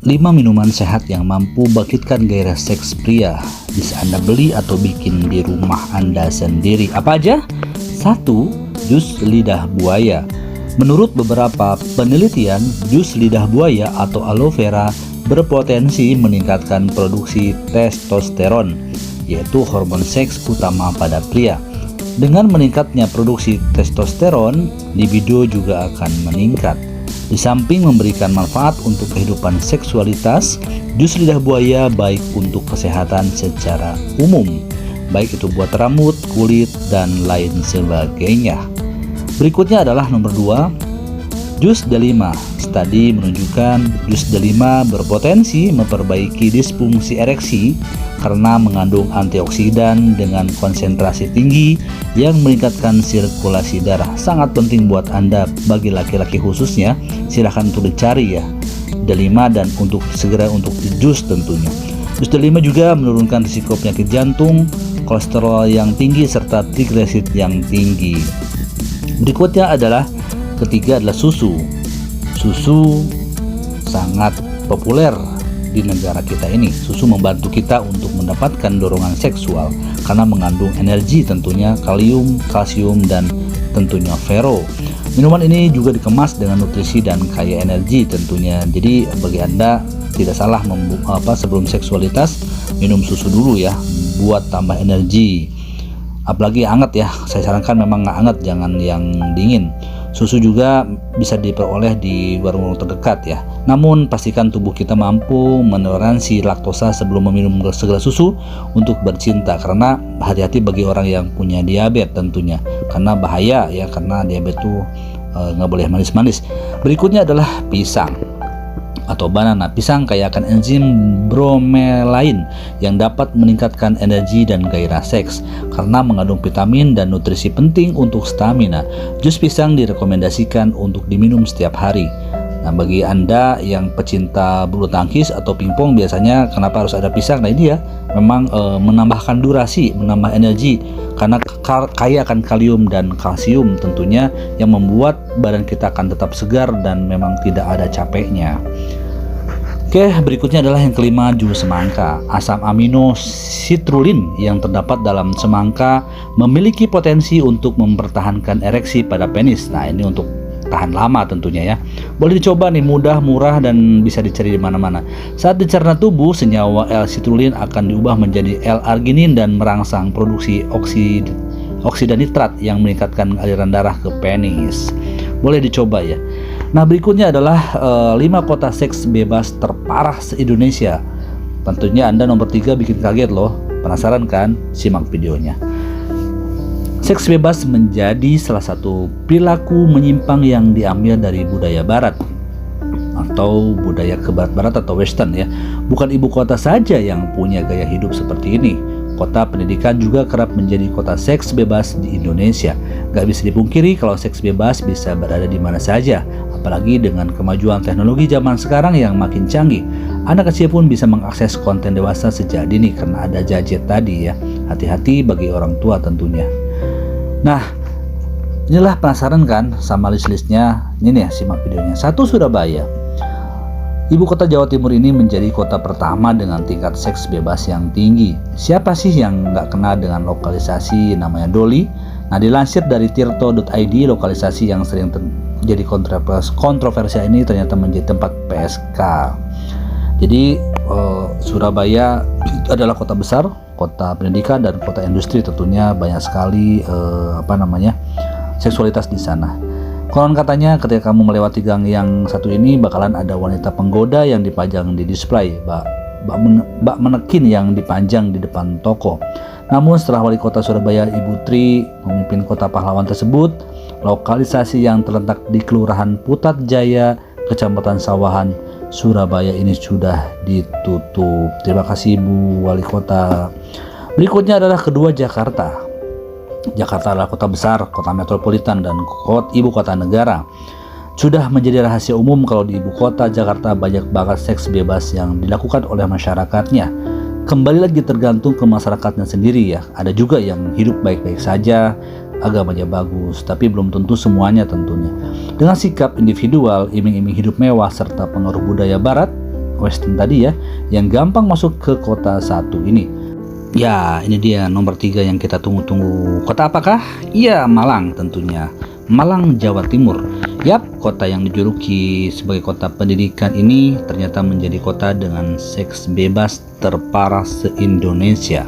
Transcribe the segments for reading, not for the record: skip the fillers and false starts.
5 minuman sehat yang mampu bangkitkan gairah seks pria. Bisa Anda beli atau bikin di rumah Anda sendiri. Apa aja? 1. Jus lidah buaya. Menurut beberapa penelitian, jus lidah buaya atau aloe vera berpotensi meningkatkan produksi testosteron, yaitu hormon seks utama pada pria. Dengan meningkatnya produksi testosteron, libido juga akan meningkat. Di samping memberikan manfaat untuk kehidupan seksualitas, jus lidah buaya baik untuk kesehatan secara umum, baik itu buat rambut, kulit, dan lain sebagainya. Berikutnya adalah nomor 2, jus delima. Studi menunjukkan jus delima berpotensi memperbaiki disfungsi ereksi karena mengandung antioksidan dengan konsentrasi tinggi yang meningkatkan sirkulasi darah. Sangat penting buat Anda, bagi laki-laki khususnya. Silahkan untuk dicari ya delima, dan segera untuk jus tentunya. Jus delima juga menurunkan risiko penyakit jantung, kolesterol yang tinggi, serta trigliserid yang tinggi. Berikutnya adalah ketiga adalah susu. Susu sangat populer di negara kita ini. Susu membantu kita untuk mendapatkan dorongan seksual karena mengandung energi, tentunya kalium, kalsium, dan tentunya fero. Minuman ini juga dikemas dengan nutrisi dan kaya energi tentunya. Jadi bagi Anda tidak salah sebelum seksualitas minum susu dulu ya, buat tambah energi. Apalagi hangat ya, saya sarankan memang hangat, jangan yang dingin. Susu juga bisa diperoleh di warung-warung terdekat ya. Namun pastikan tubuh kita mampu menoleransi laktosa sebelum meminum segala susu untuk bercinta. Karena hati-hati bagi orang yang punya diabetes tentunya, karena bahaya ya, karena diabetes itu nggak boleh manis-manis. Berikutnya adalah pisang atau banana. Pisang kaya akan enzim bromelain yang dapat meningkatkan energi dan gairah seks karena mengandung vitamin dan nutrisi penting untuk stamina. Jus pisang direkomendasikan untuk diminum setiap hari. Nah, bagi Anda yang pecinta bulu tangkis atau pingpong, biasanya kenapa harus ada pisang? Nah, ini ya, memang menambahkan durasi, menambah energi karena kaya akan kalium dan kalsium tentunya, yang membuat badan kita akan tetap segar dan memang tidak ada capeknya. Oke, berikutnya adalah yang kelima, jus semangka. Asam amino citrulline yang terdapat dalam semangka memiliki potensi untuk mempertahankan ereksi pada penis. Nah, ini untuk tahan lama tentunya ya. Boleh dicoba nih, mudah, murah, dan bisa dicari di mana-mana. Saat dicerna tubuh, senyawa L-citrulline akan diubah menjadi L-arginin dan merangsang produksi oksida nitrat yang meningkatkan aliran darah ke penis. Boleh dicoba ya. Nah, berikutnya adalah 5 kota seks bebas terparah se-Indonesia. Tentunya Anda nomor 3 bikin kaget loh. Penasaran kan? Simak videonya. Seks bebas menjadi salah satu perilaku menyimpang yang diambil dari budaya barat atau budaya ke barat atau western ya. Bukan ibu kota saja yang punya gaya hidup seperti ini. Kota pendidikan juga kerap menjadi kota seks bebas di Indonesia. Gak bisa dipungkiri kalau seks bebas bisa berada di mana saja, apalagi dengan kemajuan teknologi zaman sekarang yang makin canggih. Anak kecil pun bisa mengakses konten dewasa sejak dini karena ada gadget tadi ya. Hati-hati bagi orang tua tentunya. Nah, inilah, penasaran kan sama list-listnya? Ini nih, simak videonya. 1. Surabaya. Ibu kota Jawa Timur ini menjadi kota pertama dengan tingkat seks bebas yang tinggi. Siapa sih yang nggak kenal dengan lokalisasi namanya Doli? Nah, dilansir dari tirto.id, lokalisasi yang sering jadi kontroversial ini ternyata menjadi tempat PSK. Jadi Surabaya adalah kota besar, kota pendidikan, dan kota industri. Tentunya banyak sekali seksualitas di sana. Konon katanya ketika kamu melewati gang yang satu ini bakalan ada wanita penggoda yang dipajang di display, bak menekin yang dipajang di depan toko. Namun setelah wali kota Surabaya Ibu Tri memimpin kota pahlawan tersebut, lokalisasi yang terletak di Kelurahan Putat Jaya, Kecamatan Sawahan, Surabaya ini sudah ditutup. Terima kasih Bu Wali Kota. Berikutnya adalah kedua, Jakarta. Jakarta adalah kota besar, kota metropolitan, dan ibu kota negara. Sudah menjadi rahasia umum kalau di ibu kota Jakarta banyak banget seks bebas yang dilakukan oleh masyarakatnya. Kembali lagi tergantung ke masyarakatnya sendiri ya. Ada juga yang hidup baik-baik saja, agamanya bagus, tapi belum tentu semuanya tentunya. Dengan sikap individual, iming-iming hidup mewah, serta pengaruh budaya barat, Western tadi ya, yang gampang masuk ke kota satu ini. Ya, ini dia nomor 3 yang kita tunggu-tunggu. Kota apakah? Iya, Malang tentunya. Malang, Jawa Timur. Yap, kota yang dijuluki sebagai kota pendidikan ini ternyata menjadi kota dengan seks bebas terparah se-Indonesia.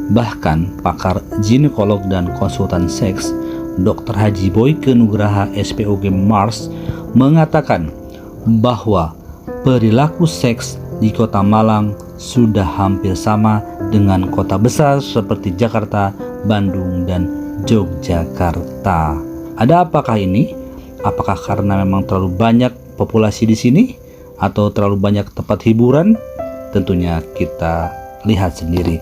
Bahkan pakar ginekolog dan konsultan seks Dr. Haji Boyke Nugraha SPOG Mars mengatakan bahwa perilaku seks di kota Malang sudah hampir sama dengan kota besar seperti Jakarta, Bandung, dan Yogyakarta. Ada apakah ini? Apakah karena memang terlalu banyak populasi di sini atau terlalu banyak tempat hiburan? Tentunya kita lihat sendiri.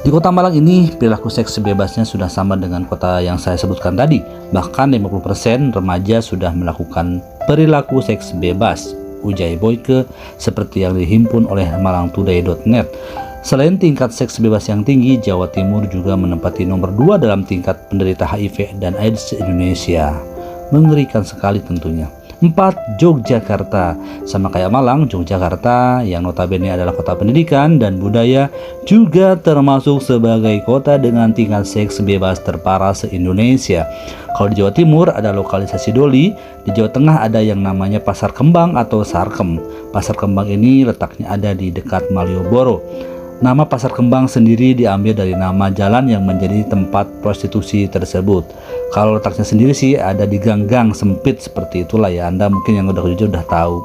Di kota Malang ini perilaku seks bebasnya sudah sama dengan kota yang saya sebutkan tadi. Bahkan 50% remaja sudah melakukan perilaku seks bebas, ujar Boyke seperti yang dihimpun oleh malangtoday.net. Selain tingkat seks bebas yang tinggi, Jawa Timur juga menempati nomor 2 dalam tingkat penderita HIV dan AIDS Indonesia. Mengerikan sekali tentunya. 4. Yogyakarta. Sama kayak Malang, Yogyakarta yang notabene adalah kota pendidikan dan budaya juga termasuk sebagai kota dengan tingkat seks bebas terparah se-Indonesia. Kalau di Jawa Timur ada lokalisasi Doli, di Jawa Tengah ada yang namanya Pasar Kembang atau Sarkem. Pasar Kembang ini letaknya ada di dekat Malioboro. Nama Pasar Kembang sendiri diambil dari nama jalan yang menjadi tempat prostitusi tersebut. Kalau letaknya sendiri sih ada di gang-gang sempit seperti itulah ya. Anda mungkin yang udah jujur udah tahu.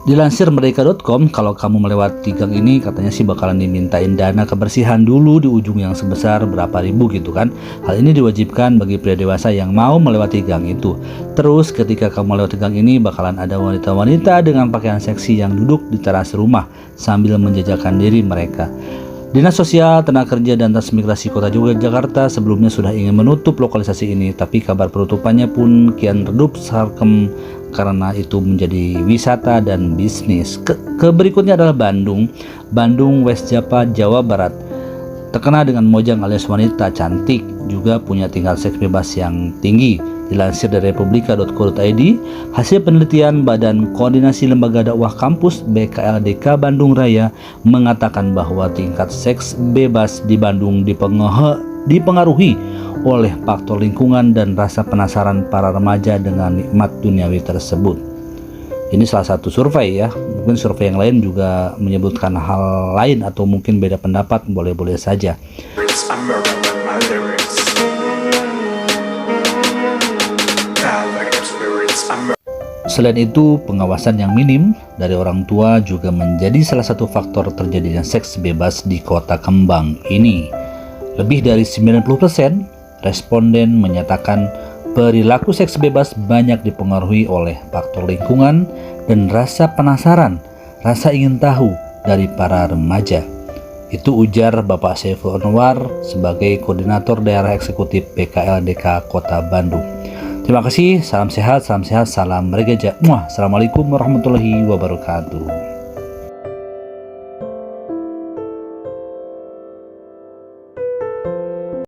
Dilansir merdeka.com, kalau kamu melewati gang ini katanya sih bakalan dimintain dana kebersihan dulu di ujung yang sebesar berapa ribu gitu kan. Hal ini diwajibkan bagi pria dewasa yang mau melewati gang itu. Terus ketika kamu melewati gang ini bakalan ada wanita-wanita dengan pakaian seksi yang duduk di teras rumah sambil menjajakan diri mereka. Dinas Sosial, Tenaga Kerja, dan Transmigrasi Kota Yogyakarta sebelumnya sudah ingin menutup lokalisasi ini, tapi kabar penutupannya pun kian redup Sarkem karena itu menjadi wisata dan bisnis. Berikutnya adalah Bandung, West Java, Jawa Barat. Terkenal dengan mojang alias wanita cantik, juga punya tingkat seks bebas yang tinggi. Dilansir dari republika.co.id, hasil penelitian Badan Koordinasi Lembaga Dakwah Kampus BKLDK Bandung Raya mengatakan bahwa tingkat seks bebas di Bandung dipengaruhi oleh faktor lingkungan dan rasa penasaran para remaja dengan nikmat duniawi tersebut. Ini salah satu survei ya, mungkin survei yang lain juga menyebutkan hal lain atau mungkin beda pendapat, boleh-boleh saja. Selain itu, pengawasan yang minim dari orang tua juga menjadi salah satu faktor terjadinya seks bebas di kota kembang ini. Lebih dari 90% responden menyatakan perilaku seks bebas banyak dipengaruhi oleh faktor lingkungan dan rasa penasaran, rasa ingin tahu dari para remaja. Itu ujar Bapak Saiful Anwar sebagai Koordinator Daerah Eksekutif BKLDK Kota Bandung. Terima kasih, salam sehat, salam regaja. Assalamualaikum warahmatullahi wabarakatuh.